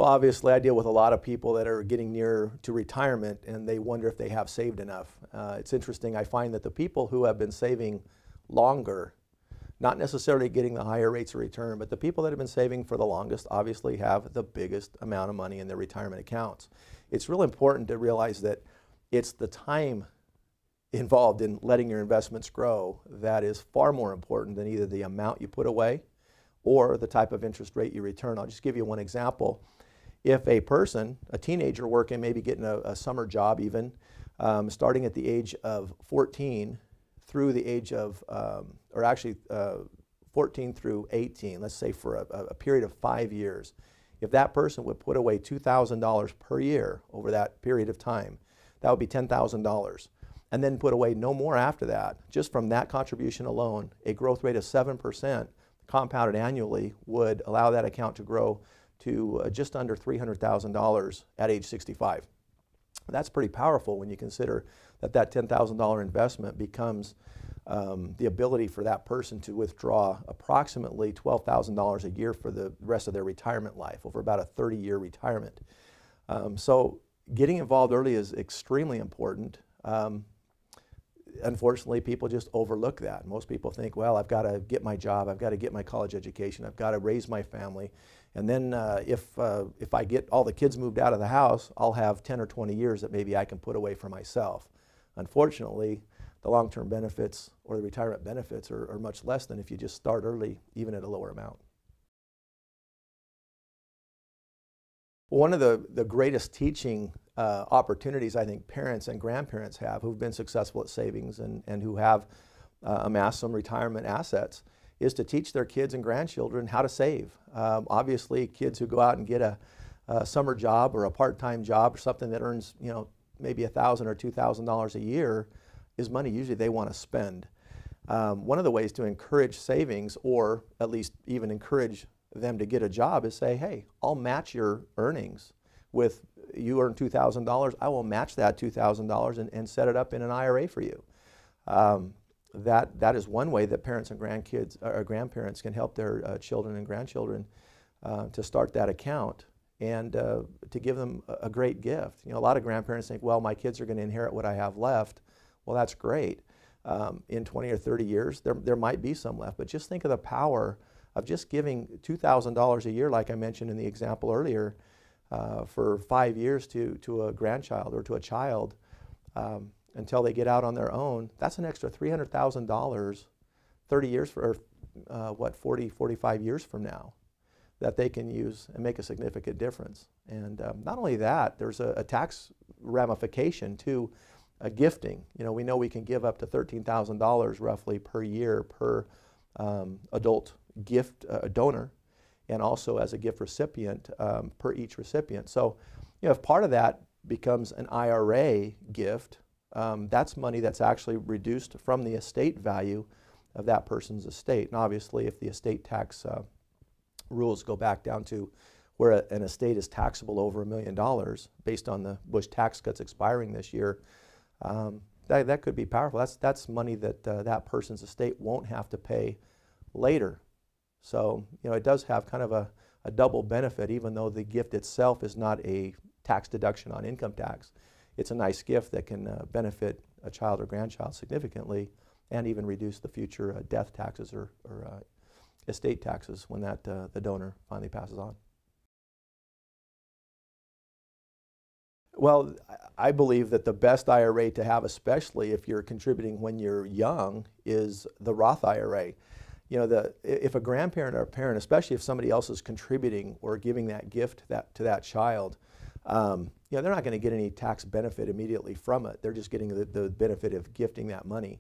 Well, obviously, I deal with a lot of people that are getting near to retirement and they wonder if they have saved enough. It's interesting, I find that the people who have been saving longer, not necessarily getting the higher rates of return, but the people that have been saving for the longest obviously have the biggest amount of money in their retirement accounts. It's really important to realize that it's the time involved in letting your investments grow that is far more important than either the amount you put away or the type of interest rate you return. I'll just give you one example. If a person, a teenager working, maybe getting a summer job even, starting at the age of 14 through the age of, 14 through 18, let's say for a period of 5 years, if that person would put away $2,000 per year over that period of time, that would be $10,000. And then put away no more after that, just from that contribution alone, a growth rate of 7% compounded annually would allow that account to grow to just under $300,000 at age 65. That's pretty powerful when you consider that that $10,000 investment becomes the ability for that person to withdraw approximately $12,000 a year for the rest of their retirement life, over about a 30-year retirement. So getting involved early is extremely important. Unfortunately, people just overlook that. Most people think, well, I've got to get my job, I've got to get my college education, I've got to raise my family, and then if I get all the kids moved out of the house, I'll have 10 or 20 years that maybe I can put away for myself. Unfortunately, the long-term benefits or the retirement benefits are much less than if you just start early, even at a lower amount. Well, one of the greatest teaching opportunities I think parents and grandparents have who've been successful at savings and who have amassed some retirement assets is to teach their kids and grandchildren how to save. Obviously, kids who go out and get a summer job or a part-time job or something that earns, maybe $1,000 or $2,000 a year is money usually they want to spend. One of the ways to encourage savings, or at least even encourage them to get a job, is say, hey, I'll match your earnings with, you earn $2,000, I will match that $2,000 and set it up in an IRA for you. That is one way that parents and grandkids or grandparents can help their children and grandchildren to start that account and to give them a great gift. A lot of grandparents think, well, my kids are going to inherit what I have left. Well, that's great. In 20 or 30 years, there might be some left, but just think of the power of just giving $2,000 a year, like I mentioned in the example earlier, for 5 years to a grandchild or to a child until they get out on their own. That's an extra $300,000 30 years for, 40, 45 years from now that they can use and make a significant difference. And not only that, there's a tax ramification to gifting. We know we can give up to $13,000 roughly per year per adult gift donor, and also as a gift recipient per each recipient. So, if part of that becomes an IRA gift, that's money that's actually reduced from the estate value of that person's estate. And obviously, if the estate tax rules go back down to where an estate is taxable over $1 million based on the Bush tax cuts expiring this year, that could be powerful. That's money that that person's estate won't have to pay later. So, it does have kind of a double benefit, even though the gift itself is not a tax deduction on income tax. It's a nice gift that can benefit a child or grandchild significantly and even reduce the future death taxes or estate taxes when the donor finally passes on. Well, I believe that the best IRA to have, especially if you're contributing when you're young, is the Roth IRA. If a grandparent or a parent, especially if somebody else is contributing or giving that gift to that child, they're not going to get any tax benefit immediately from it. They're just getting the benefit of gifting that money.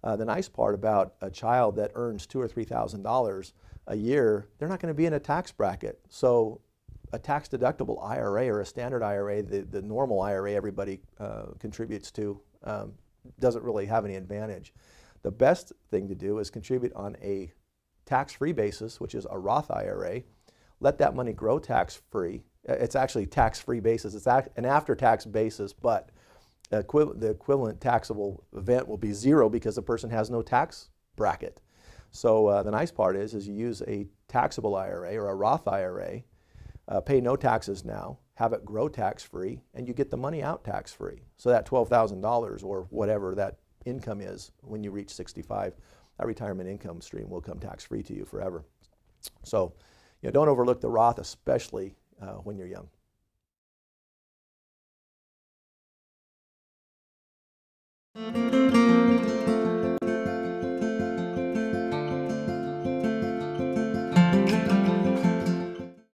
The nice part about a child that earns $2,000 or $3,000 a year, they're not going to be in a tax bracket. So a tax deductible IRA or a standard IRA, the normal IRA everybody contributes to, doesn't really have any advantage. The best thing to do is contribute on a tax-free basis, which is a Roth IRA. Let that money grow tax-free. It's actually tax-free basis. It's an after-tax basis, but the equivalent taxable event will be zero because the person has no tax bracket. So the nice part is you use a taxable IRA or a Roth IRA. pay no taxes now, have it grow tax-free, and you get the money out tax-free. So that $12,000 or whatever that income is when you reach 65, that retirement income stream will come tax-free to you forever. So, don't overlook the Roth, especially when you're young.